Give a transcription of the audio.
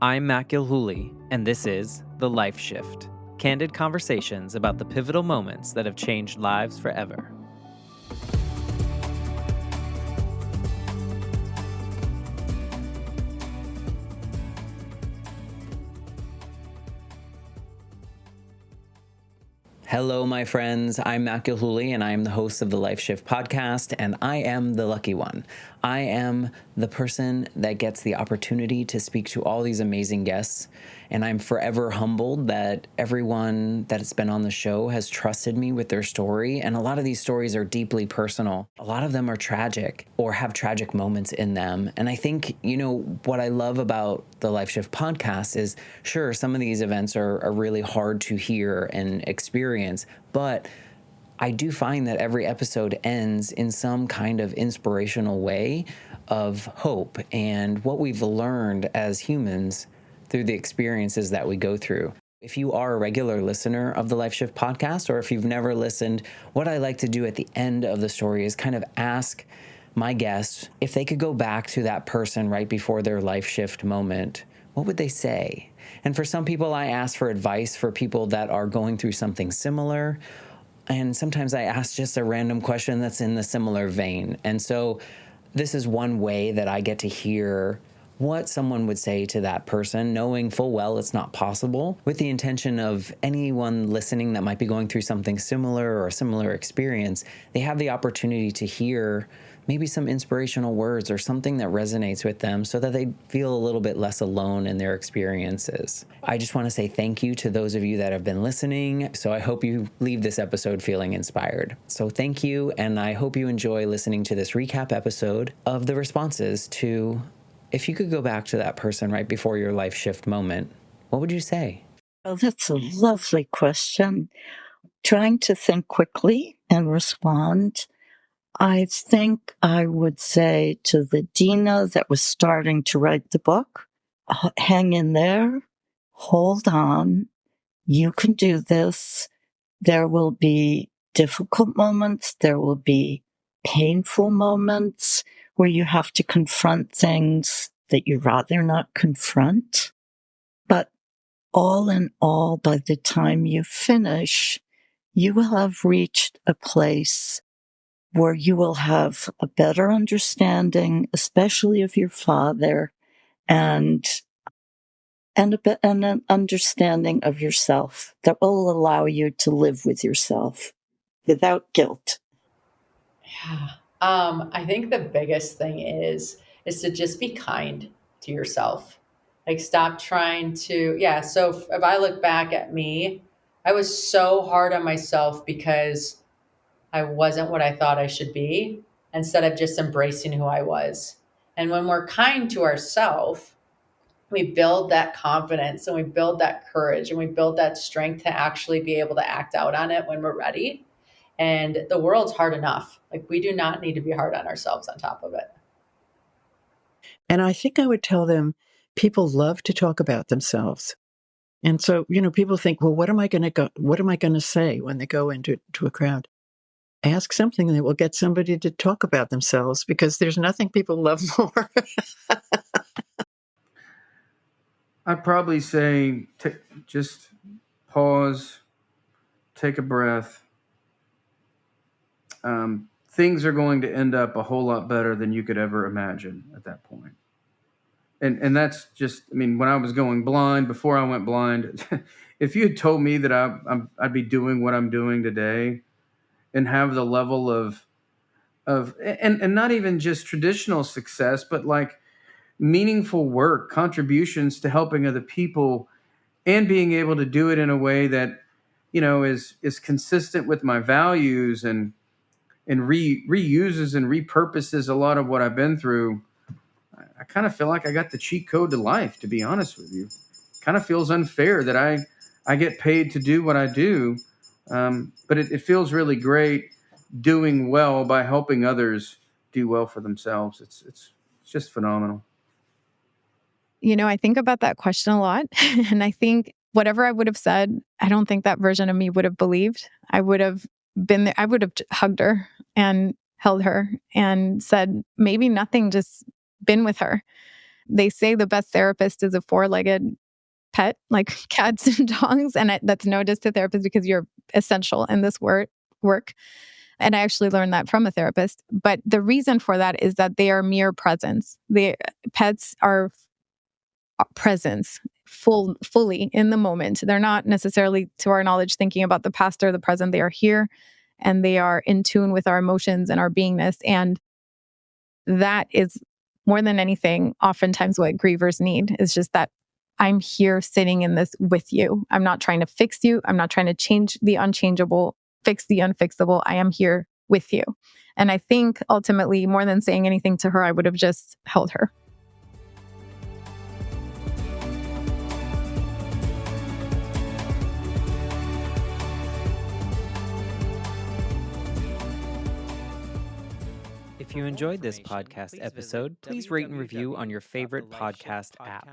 I'm Matt Gilhooly, and this is The Life Shift, candid conversations about the pivotal moments that have changed lives forever. Hello, my friends. I'm Matt Gilhooly, and I am the host of the Life Shift podcast, and I am the lucky one. I am the person that gets the opportunity to speak to all these amazing guests, and I'm forever humbled that everyone that has been on the show has trusted me with their story, and a lot of these stories are deeply personal. A lot of them are tragic or have tragic moments in them, and I think, what I love about the Life Shift podcast is, sure, some of these events are really hard to hear and experience, but I do find that every episode ends in some kind of inspirational way of hope and what we've learned as humans through the experiences that we go through. If you are a regular listener of the Life Shift podcast, or if you've never listened, what I like to do at the end of the story is kind of ask my guests if they could go back to that person right before their life shift moment, what would they say? And for some people, I ask for advice for people that are going through something similar. And sometimes I ask just a random question that's in the similar vein. And so this is one way that I get to hear what someone would say to that person, knowing full well it's not possible, with the intention of anyone listening that might be going through something similar or a similar experience, they have the opportunity to hear maybe some inspirational words or something that resonates with them so that they feel a little bit less alone in their experiences. I just want to say thank you to those of you that have been listening. So I hope you leave this episode feeling inspired. So thank you, and I hope you enjoy listening to this recap episode of the responses to, if you could go back to that person right before your life shift moment, what would you say? Oh, that's a lovely question. Trying to think quickly and respond. I think I would say to the Dena that was starting to write the book, hang in there, hold on, you can do this. There will be difficult moments, there will be painful moments where you have to confront things that you'd rather not confront. But all in all, by the time you finish, you will have reached a place where you will have a better understanding, especially of your father, and an understanding of yourself that will allow you to live with yourself without guilt. Yeah. I think the biggest thing is to just be kind to yourself. Like, stop trying to, yeah. So if I look back at me, I was so hard on myself because I wasn't what I thought I should be, instead of just embracing who I was. And when we're kind to ourselves, we build that confidence and we build that courage and we build that strength to actually be able to act out on it when we're ready. And the world's hard enough. Like, we do not need to be hard on ourselves on top of it. And I think I would tell them people love to talk about themselves. And so, people think, well, what am I going to say when they go into a crowd? Ask something that will get somebody to talk about themselves, because there's nothing people love more. I'd probably say just pause, take a breath. Things are going to end up a whole lot better than you could ever imagine at that point. And that's just, when I was going blind, before I went blind, if you had told me that I'd be doing what I'm doing today and have the level of and not even just traditional success, but like meaningful work, contributions to helping other people, and being able to do it in a way that, is consistent with my values and reuses and repurposes a lot of what I've been through. I kind of feel like I got the cheat code to life, to be honest with you. Kind of feels unfair that I get paid to do what I do. But it feels really great doing well by helping others do well for themselves. It's just phenomenal. I think about that question a lot. And I think whatever I would have said, I don't think that version of me would have believed. I would have been there. I would have hugged her and held her and said maybe nothing, just been with her. They say the best therapist is a four-legged pet, like cats and dogs. And that's no diss to therapists because you're essential in this work. And I actually learned that from a therapist. But the reason for that is that they are mere presence. Pets are presence, fully in the moment. They're not necessarily, to our knowledge, thinking about the past or the present. They are here and they are in tune with our emotions and our beingness. And that is more than anything, oftentimes what grievers need is just that I'm here sitting in this with you. I'm not trying to fix you. I'm not trying to change the unchangeable, fix the unfixable. I am here with you. And I think ultimately, more than saying anything to her, I would have just held her. If you enjoyed this podcast episode, please rate and review on your favorite podcast app.